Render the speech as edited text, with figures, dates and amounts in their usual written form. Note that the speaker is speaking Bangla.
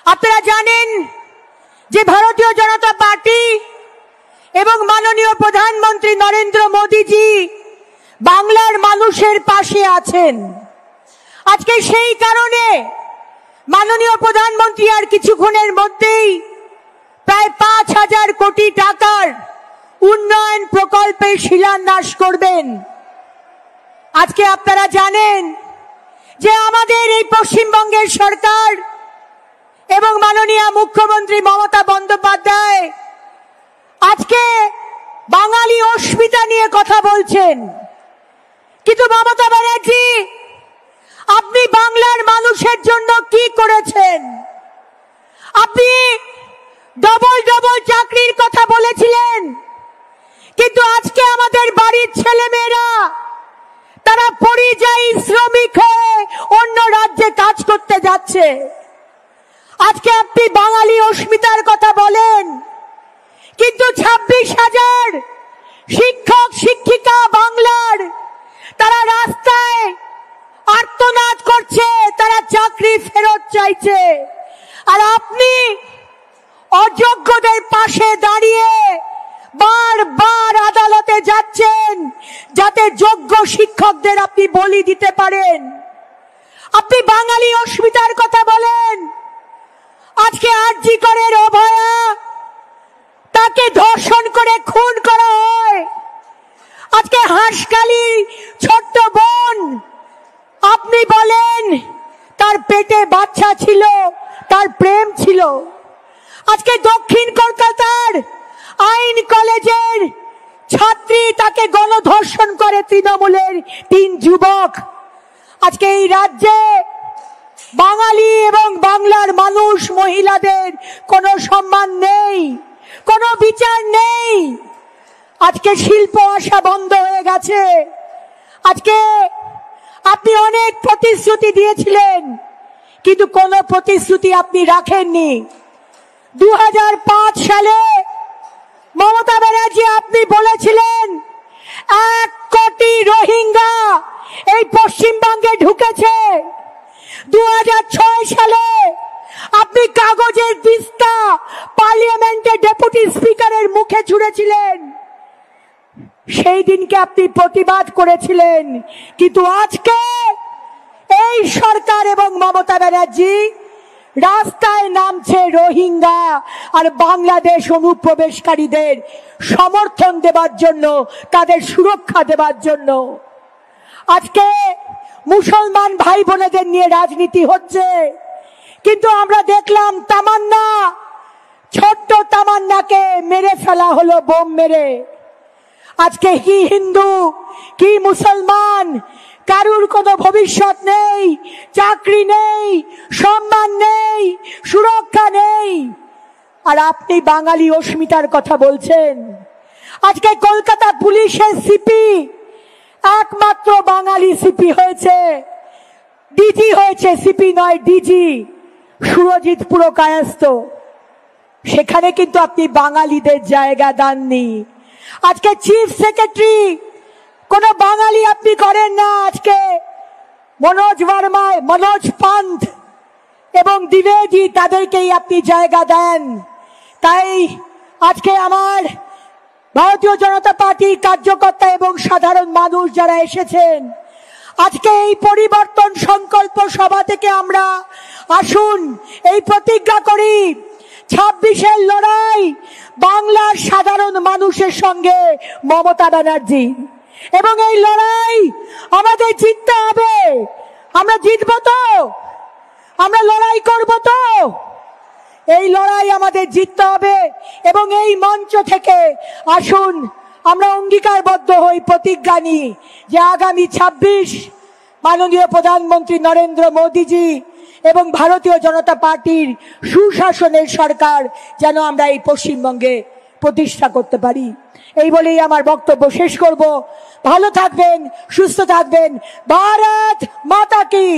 আপনারা জানেন যে ভারতীয় জনতা পার্টি এবং মাননীয় প্রধানমন্ত্রী নরেন্দ্র মোদীজি বাংলার মানুষের পাশে আছেন। আজকে সেই কারণে মাননীয় প্রধানমন্ত্রী আর কিছুক্ষণের মধ্যেই প্রায় ৫,০০০ কোটি টাকার উন্নয়ন প্রকল্পের শিলান্যাস করবেন। আজকে আপনারা জানেন যে আমাদের এই পশ্চিমবঙ্গের সরকার এবং মাননীয় মুখ্যমন্ত্রী মমতা বন্দ্যোপাধ্যায় আজকে বাঙালি অস্মিতা নিয়ে কথা বলছেন, কিন্তু মমতা ব্যানার্জি আপনি বাংলার মানুষের জন্য কি করেছেন? আপনি ডবল ডবল চাকরির কথা বলেছিলেন, কিন্তু আজকে আমাদের বাড়ির ছেলেমেয়েরা তারা পরিযায়ী শ্রমিক হয়ে অন্য রাজ্যে কাজ করতে যাচ্ছে। আজকে আপনি বাঙালি অস্মিতার কথা বলেন, কিন্তু ২৬,০০০ শিক্ষক শিক্ষিকা বাংলার তারা রাস্তায় আর্তনাদ করছে, তারা চাকরি ফেরত চাইছে। আর আপনি অযোগ্যদের পাশে দাঁড়িয়ে বারবার আদালতে যাচ্ছেন যাতে যোগ্য শিক্ষকদের আপনি বলি দিতে পারেন। আপনি বাঙালি অস্মিতার কথা বলেন, আজকে আরজি করের অভয়া তাকে ধর্ষণ করে খুন করা হয়। আজকে হাঁসখালি ছোট্ট বোন, আপনি বলেন তার পেটে বাচ্চা ছিল, তার প্রেম ছিল। আজকে দক্ষিণ কলকাতার আইন কলেজের ছাত্রী, তাকে গণধর্ষণ করে তৃণমূলের ৩ যুবক। আজকে এই রাজ্যে বাঙালি এবং বাংলার মানুষ মহিলাদের কোনো সম্মান নেই, কোনো বিচার নেই। আজকে শিল্প আসা বন্ধ হয়ে গেছে। আজকে আপনি অনেক প্রতিশ্রুতি দিয়েছিলেন, কিন্তু কোনো প্রতিশ্রুতি আপনি রাখেননি। ২০০৫ সালে মমতা ব্যানার্জি আপনি বলেছিলেন ১ কোটি রোহিঙ্গা এই পশ্চিমবঙ্গে ঢুকেছে। ২০০৬ সালে আপনি কাগজের দিস্তা পার্লামেন্টে ডেপুটি স্পিকারের মুখে ছুঁড়েছিলেন, সেই দিনকে আপনি প্রতিবাদ করেছিলেন। কিন্তু আজকে এই সরকার এবং মমতা ব্যানার্জি রাস্তায় নামছে রোহিঙ্গা আর বাংলাদেশ অনুপ্রবেশকারীদের সমর্থন দেবার জন্য, তাদের সুরক্ষা দেবার জন্য। আজকে মুসলমান ভাই বোনেদের নিয়ে রাজনীতি হচ্ছে, কিন্তু আমরা দেখলাম তামান্না, ছোট্ট তামান্নাকে মেরে ফেলা হলো বোম মেরে। আজকে কি হিন্দু কি মুসলমান, কারুর কোনো ভবিষ্যৎ নেই, চাকরি নেই, সম্মান নেই, সুরক্ষা নেই। আর আপনি বাঙালি অস্মিতার কথা বলছেন। আজকে কলকাতা পুলিশের সিপি একমাত্র বাঙালি সিপি হয়েছে, ডিজি হয়েছে, সিপি নয় ডিজি, সুরজিৎ পুরকায়স্থ। সেখানে কিন্তু আপনি বাঙালিদের জায়গা দেননি। আজকে চিফ সেক্রেটারি কোন বাঙালি আপনি করেন না। আজকে মনোজ ভার্মা, মনোজ পান্থ এবং দ্বিবেদী, তাদেরকেই আপনি জায়গা দেন। তাই আজকে আমার ভারতীয় জনতা পার্টির কার্যকর্তা এবং সাধারণ মানুষ যারা এসেছেন, আজকে এই পরিবর্তন সংকল্প সভা থেকে আমরা আসুন এই প্রতিজ্ঞা করি, ২৬-এর লড়াই বাংলার সাধারণ মানুষের সঙ্গে মমতা ব্যানার্জি, এবং এই লড়াই আমাদের জিততে হবে। আমরা জিতবো তো? আমরা লড়াই করব তো? এই লড়াই আমাদের জিততে হবে। এবং এই মঞ্চ থেকে আসুন আমরা অঙ্গীকারবদ্ধ হই, প্রতিজ্ঞা নিই যে আগামী ২৬ মাননীয় প্রধানমন্ত্রী নরেন্দ্র মোদীজি এবং ভারতীয় জনতা পার্টির সুশাসনের সরকার যেন আমরা এই পশ্চিমবঙ্গে প্রতিষ্ঠা করতে পারি। এই বলেই আমার বক্তব্য শেষ করব। ভালো থাকবেন, সুস্থ থাকবেন। ভারত মাতা কি।